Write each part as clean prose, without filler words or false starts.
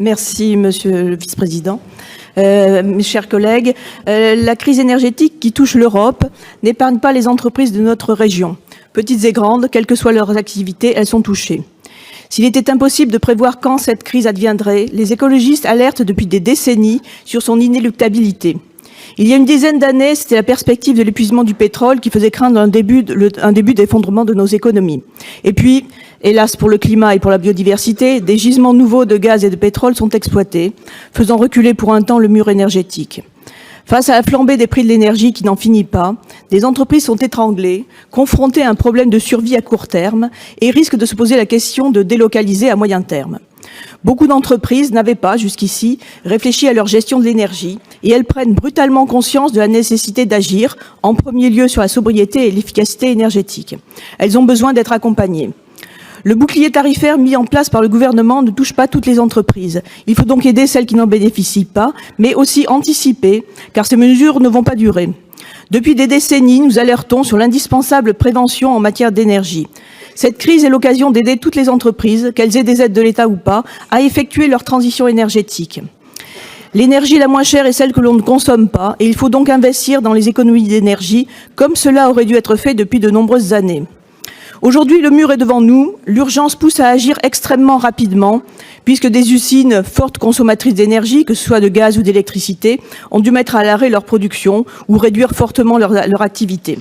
Merci, Monsieur le Vice-président. Mes chers collègues, la crise énergétique qui touche l'Europe n'épargne pas les entreprises de notre région. Petites et grandes, quelles que soient leurs activités, elles sont touchées. S'il était impossible de prévoir quand cette crise adviendrait, les écologistes alertent depuis des décennies sur son inéluctabilité. Il y a une dizaine d'années, c'était la perspective de l'épuisement du pétrole qui faisait craindre un début d'effondrement de nos économies. Et puis, hélas pour le climat et pour la biodiversité, des gisements nouveaux de gaz et de pétrole sont exploités, faisant reculer pour un temps le mur énergétique. Face à la flambée des prix de l'énergie qui n'en finit pas, des entreprises sont étranglées, confrontées à un problème de survie à court terme et risquent de se poser la question de délocaliser à moyen terme. Beaucoup d'entreprises n'avaient pas, jusqu'ici, réfléchi à leur gestion de l'énergie et elles prennent brutalement conscience de la nécessité d'agir, en premier lieu sur la sobriété et l'efficacité énergétique. Elles ont besoin d'être accompagnées. Le bouclier tarifaire mis en place par le gouvernement ne touche pas toutes les entreprises. Il faut donc aider celles qui n'en bénéficient pas, mais aussi anticiper, car ces mesures ne vont pas durer. Depuis des décennies, nous alertons sur l'indispensable prévention en matière d'énergie. Cette crise est l'occasion d'aider toutes les entreprises, qu'elles aient des aides de l'État ou pas, à effectuer leur transition énergétique. L'énergie la moins chère est celle que l'on ne consomme pas, et il faut donc investir dans les économies d'énergie, comme cela aurait dû être fait depuis de nombreuses années. Aujourd'hui, le mur est devant nous, l'urgence pousse à agir extrêmement rapidement, puisque des usines fortes consommatrices d'énergie, que ce soit de gaz ou d'électricité, ont dû mettre à l'arrêt leur production ou réduire fortement leur activité.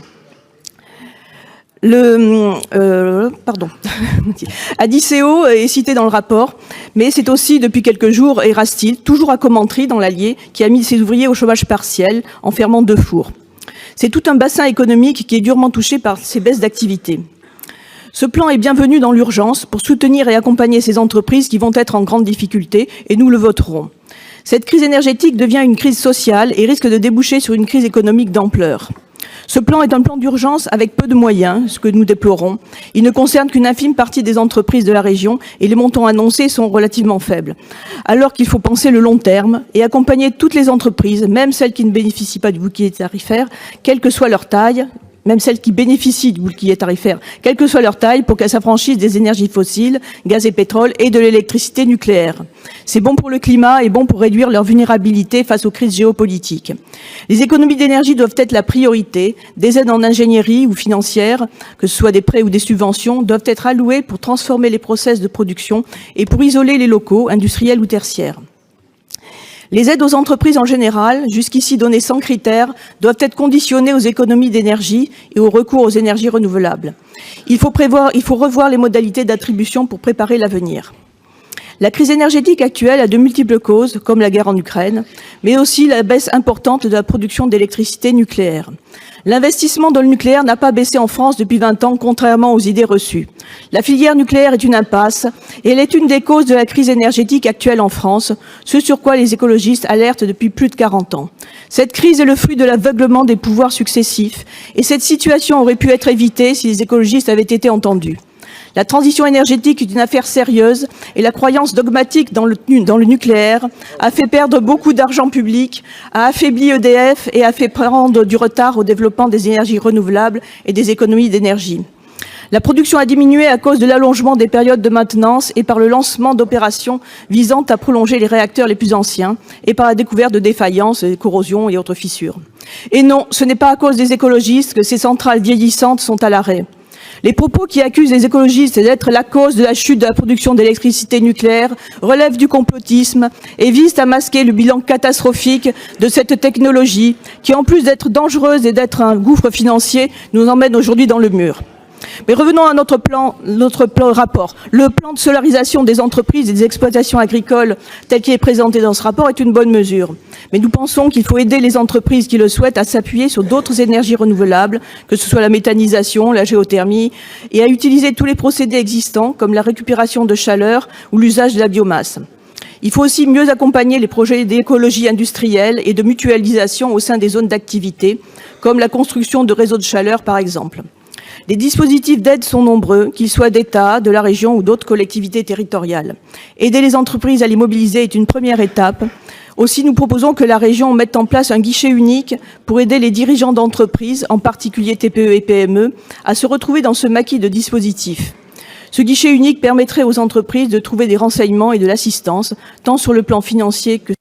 Adiceo est cité dans le rapport, mais c'est aussi depuis quelques jours Erastil, toujours à Commentry dans l'Allier, qui a mis ses ouvriers au chômage partiel en fermant 2 fours. C'est tout un bassin économique qui est durement touché par ces baisses d'activité. Ce plan est bienvenu dans l'urgence pour soutenir et accompagner ces entreprises qui vont être en grande difficulté et nous le voterons. Cette crise énergétique devient une crise sociale et risque de déboucher sur une crise économique d'ampleur. Ce plan est un plan d'urgence avec peu de moyens, ce que nous déplorons. Il ne concerne qu'une infime partie des entreprises de la région et les montants annoncés sont relativement faibles. Alors qu'il faut penser le long terme et accompagner toutes les entreprises, même celles qui ne bénéficient pas du bouclier tarifaire, quelle que soit leur taille, même celles qui bénéficient du bouclier tarifaire, quelle que soit leur taille, pour qu'elles s'affranchissent des énergies fossiles, gaz et pétrole, et de l'électricité nucléaire. C'est bon pour le climat et bon pour réduire leur vulnérabilité face aux crises géopolitiques. Les économies d'énergie doivent être la priorité. Des aides en ingénierie ou financières, que ce soit des prêts ou des subventions, doivent être allouées pour transformer les process de production et pour isoler les locaux, industriels ou tertiaires. Les aides aux entreprises en général, jusqu'ici données sans critères, doivent être conditionnées aux économies d'énergie et au recours aux énergies renouvelables. Il faut revoir les modalités d'attribution pour préparer l'avenir. La crise énergétique actuelle a de multiples causes, comme la guerre en Ukraine, mais aussi la baisse importante de la production d'électricité nucléaire. L'investissement dans le nucléaire n'a pas baissé en France depuis 20 ans, contrairement aux idées reçues. La filière nucléaire est une impasse et elle est une des causes de la crise énergétique actuelle en France, ce sur quoi les écologistes alertent depuis plus de 40 ans. Cette crise est le fruit de l'aveuglement des pouvoirs successifs et cette situation aurait pu être évitée si les écologistes avaient été entendus. La transition énergétique est une affaire sérieuse et la croyance dogmatique dans le nucléaire a fait perdre beaucoup d'argent public, a affaibli EDF et a fait prendre du retard au développement des énergies renouvelables et des économies d'énergie. La production a diminué à cause de l'allongement des périodes de maintenance et par le lancement d'opérations visant à prolonger les réacteurs les plus anciens et par la découverte de défaillances, corrosions et autres fissures. Et non, ce n'est pas à cause des écologistes que ces centrales vieillissantes sont à l'arrêt. Les propos qui accusent les écologistes d'être la cause de la chute de la production d'électricité nucléaire relèvent du complotisme et visent à masquer le bilan catastrophique de cette technologie qui, en plus d'être dangereuse et d'être un gouffre financier, nous emmène aujourd'hui dans le mur. Mais revenons à notre rapport. Le plan de solarisation des entreprises et des exploitations agricoles tel qu'il est présenté dans ce rapport est une bonne mesure. Mais nous pensons qu'il faut aider les entreprises qui le souhaitent à s'appuyer sur d'autres énergies renouvelables, que ce soit la méthanisation, la géothermie, et à utiliser tous les procédés existants comme la récupération de chaleur ou l'usage de la biomasse. Il faut aussi mieux accompagner les projets d'écologie industrielle et de mutualisation au sein des zones d'activité, comme la construction de réseaux de chaleur par exemple. Les dispositifs d'aide sont nombreux, qu'ils soient d'État, de la région ou d'autres collectivités territoriales. Aider les entreprises à les mobiliser est une première étape. Aussi, nous proposons que la région mette en place un guichet unique pour aider les dirigeants d'entreprises, en particulier TPE et PME, à se retrouver dans ce maquis de dispositifs. Ce guichet unique permettrait aux entreprises de trouver des renseignements et de l'assistance, tant sur le plan financier que